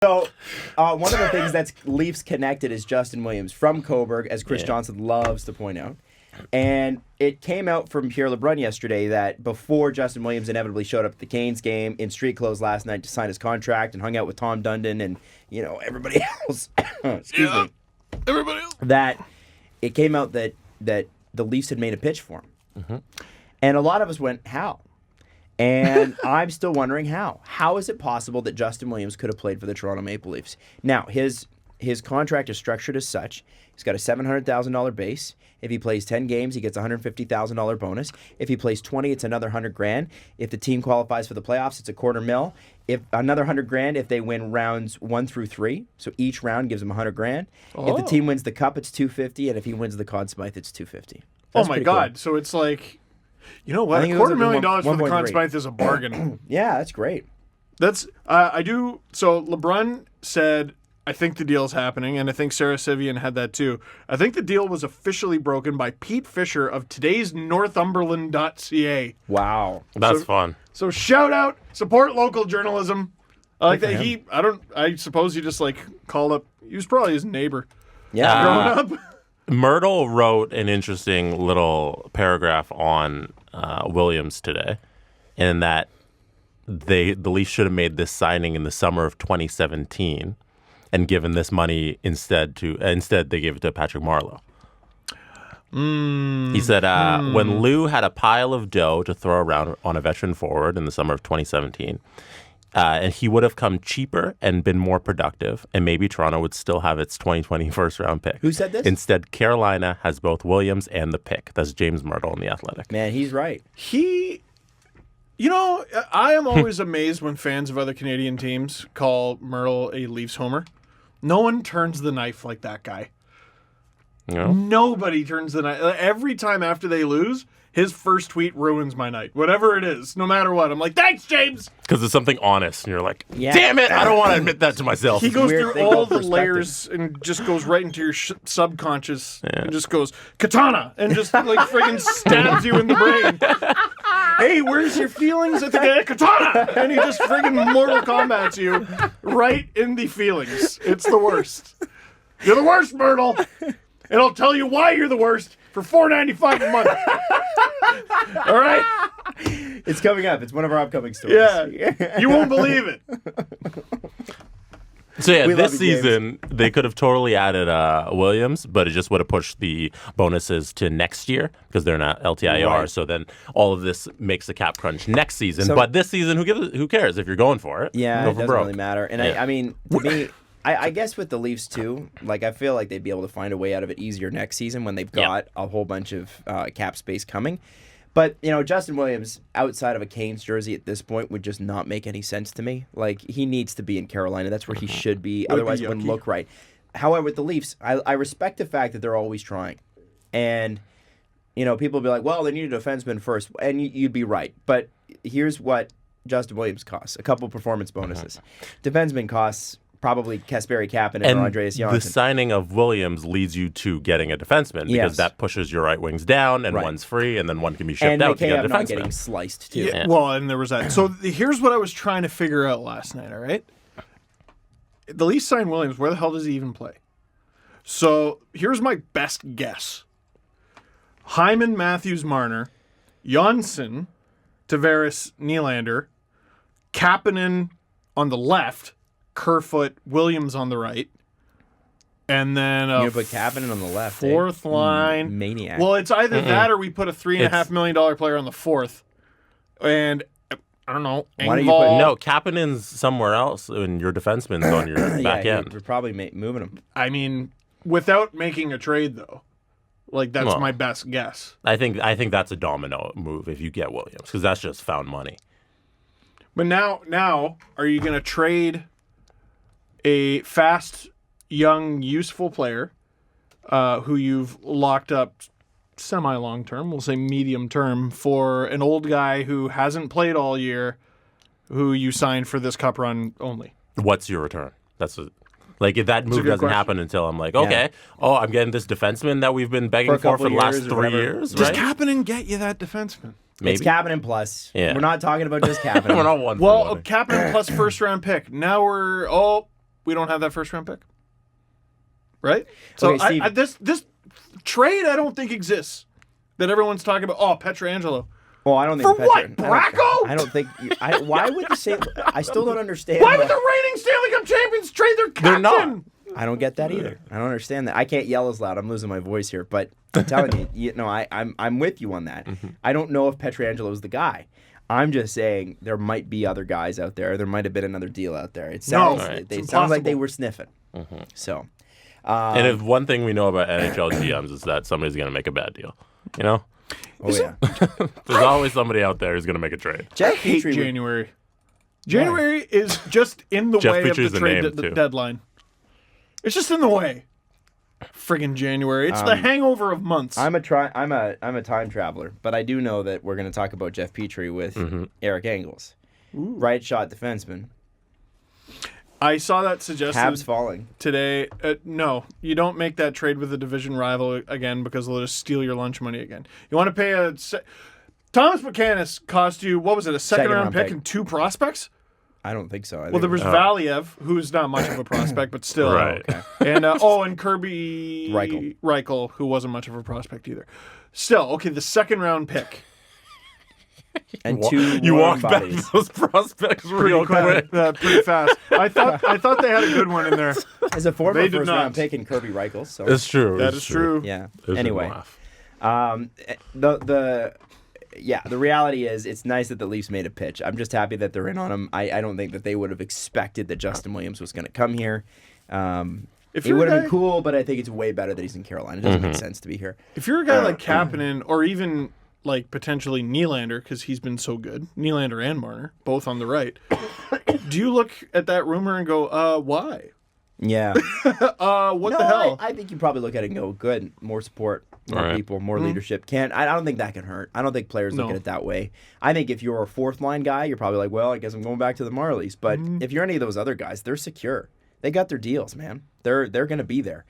So, one of the things that's Leafs connected is Justin Williams from Coburg, as Chris Johnson loves to point out. And it came out from Pierre LeBrun yesterday that before Justin Williams inevitably showed up at the Canes game in street clothes last night to sign his contract and hung out with Tom Dundon and, everybody else. Excuse me. Everybody else. That it came out that the Leafs had made a pitch for him. Mm-hmm. And a lot of us went, how? And I'm still wondering how. How is it possible that Justin Williams could have played for the Toronto Maple Leafs? Now, his contract is structured as such. He's got a $700,000 base. If he plays 10 games, he gets a $150,000 bonus. If he plays 20, it's another $100,000. If the team qualifies for the playoffs, it's $250,000. If another $100,000 if they win rounds 1 through 3. So each round gives him $100,000. If the team wins the cup, it's $250,000, and if he wins the Conn Smythe, it's $250,000. Oh my God! Cool. So it's like. You know what? $250,000 for the Conn Smythe is a bargain. Yeah, that's great. That's I do. So LeBrun said, I think the deal's happening, and I think Sarah Sivian had that too. I think the deal was officially broken by Pete Fisher of today's Northumberland.ca. Wow. That's fun. So shout out, support local journalism. I like that I suppose he just called up, he was probably his neighbor. Yeah. Growing up. Myrtle wrote an interesting little paragraph on Williams today, in that the Leafs should have made this signing in the summer of 2017 and given this money instead they gave it to Patrick Marleau. He said when Lou had a pile of dough to throw around on a veteran forward in the summer of 2017, and he would have come cheaper and been more productive, and maybe Toronto would still have its 2020 first-round pick. Who said this? Instead, Carolina has both Williams and the pick. That's James Myrtle in The Athletic. Man, he's right. I am always amazed when fans of other Canadian teams call Myrtle a Leafs homer. No one turns the knife like that guy. No? Nobody turns the knife. Every time after they lose, his first tweet ruins my night. Whatever it is, no matter what. I'm like, thanks, James! Because it's something honest, and you're like, damn it, I don't want to admit that to myself. He goes through all the layers and just goes right into your subconscious and just goes, katana! And just friggin' stabs you in the brain. Hey, where's your feelings at the katana? And he just friggin' Mortal Kombats you right in the feelings. It's the worst. You're the worst, Myrtle! And I'll tell you why you're the worst for $4.95 a month. All right? It's coming up. It's one of our upcoming stories. Yeah. You won't believe it. So, this season, they could have totally added Williams, but it just would have pushed the bonuses to next year because they're not LTIR. Right. So then all of this makes the cap crunch next season. But this season, who cares if you're going for it? Yeah, go it for doesn't broke. really matter. And I mean, to me, I guess with the Leafs too, I feel like they'd be able to find a way out of it easier next season when they've got a whole bunch of cap space coming. But, Justin Williams, outside of a Canes jersey at this point, would just not make any sense to me. He needs to be in Carolina. That's where he should be. Otherwise, it wouldn't look right. However, with the Leafs, I respect the fact that they're always trying. And, people will be like, well, they need a defenseman first. And you'd be right. But here's what Justin Williams costs. A couple performance bonuses. Defenseman costs probably Kasperi Kapanen and Andreas Janssen. The signing of Williams leads you to getting a defenseman because that pushes your right wings down and one's free and then one can be shipped out to get a defenseman. Not getting sliced too. Yeah. Well, and there was that. So here's what I was trying to figure out last night, all right? The Leafs signed Williams. Where the hell does he even play? So here's my best guess. Hyman, Matthews, Marner, Janssen, Tavares, Nylander, Kapanen on the left, Kerfoot, Williams on the right, and then you put Kapanen on the left. Fourth line. Maniac. Well, it's either that or we put a $3.5 million player on the fourth. And I don't know. Why don't you put no Kapanen's somewhere else and your defenseman's on your back end. You're probably moving him. I mean, without making a trade though. That's my best guess. I think that's a domino move if you get Williams because that's just found money. But now are you going to trade a fast, young, useful player who you've locked up semi-long term, we'll say medium term, for an old guy who hasn't played all year, who you signed for this cup run only? What's your return? If that move doesn't happen until I'm like, okay, I'm getting this defenseman that we've been begging for the last 3 years. Does Kapanen get you that defenseman? Maybe. It's Kapanen plus. Yeah. We're not talking about just Kapanen. We're not one. Well, Kapanen plus first round pick. Now we're we don't have that first round pick. Right? So Okay, Steve. this trade I don't think exists. That everyone's talking about. Oh, Pietrangelo. Well, I don't think For what, Bracco? I don't think. Why would the St. I still don't understand. Why would the reigning Stanley Cup champions trade their captain? They're not. I don't get that either. I don't understand that. I can't yell as loud. I'm losing my voice here, but I'm telling you, I'm with you on that. I don't know if Pietrangelo is the guy. I'm just saying there might be other guys out there. There might have been another deal out there. It sounds like they were sniffing. So, and if one thing we know about NHL GMs is that somebody's going to make a bad deal. You know? oh yeah. There's always somebody out there who's going to make a trade. Jeff I hate Petrie. January. January is just in the Jeff way Petrie's of the a trade name, too. deadline. It's just in the way. Friggin' January. It's the hangover of months. I'm a time traveler, but I do know that we're going to talk about Jeff Petrie with Eric Engels, right shot defenseman. I saw that suggested Habs falling. today. No, you don't make that trade with a division rival again because they'll just steal your lunch money again. You want to pay Thomas McCannis cost you, what was it, a second round pick and 2 prospects? I don't think so. Well, there was Valiev, who's not much of a prospect, but still. Right. Okay. And Kirby Reichel, who wasn't much of a prospect either. Still, okay, the second round pick. And 2 You warm walk back bodies. those prospects real quick. Pretty fast. I thought they had a good one in there. As a former They did first not. round pick in Kirby Reichel. So It's true. That is true. yeah. It's a Anyway, laugh. the reality is it's nice that the Leafs made a pitch. I'm just happy that they're in on him. I don't think that they would have expected that Justin Williams was going to come here. If It you're would a have guy- been cool, but I think it's way better that he's in Carolina. It doesn't make sense to be here. If you're a guy like Kapanen or even like potentially Nylander, because he's been so good, Nylander and Marner, both on the right, do you look at that rumor and go, why? Yeah. What the hell? I think you probably look at it and go, good, more support, more Right. people, more leadership. I don't think that can hurt. I don't think players look No. at it that way. I think if you're a fourth line guy, you're probably like, well, I guess I'm going back to the Marlies. But if you're any of those other guys, they're secure. They got their deals, man. They're going to be there.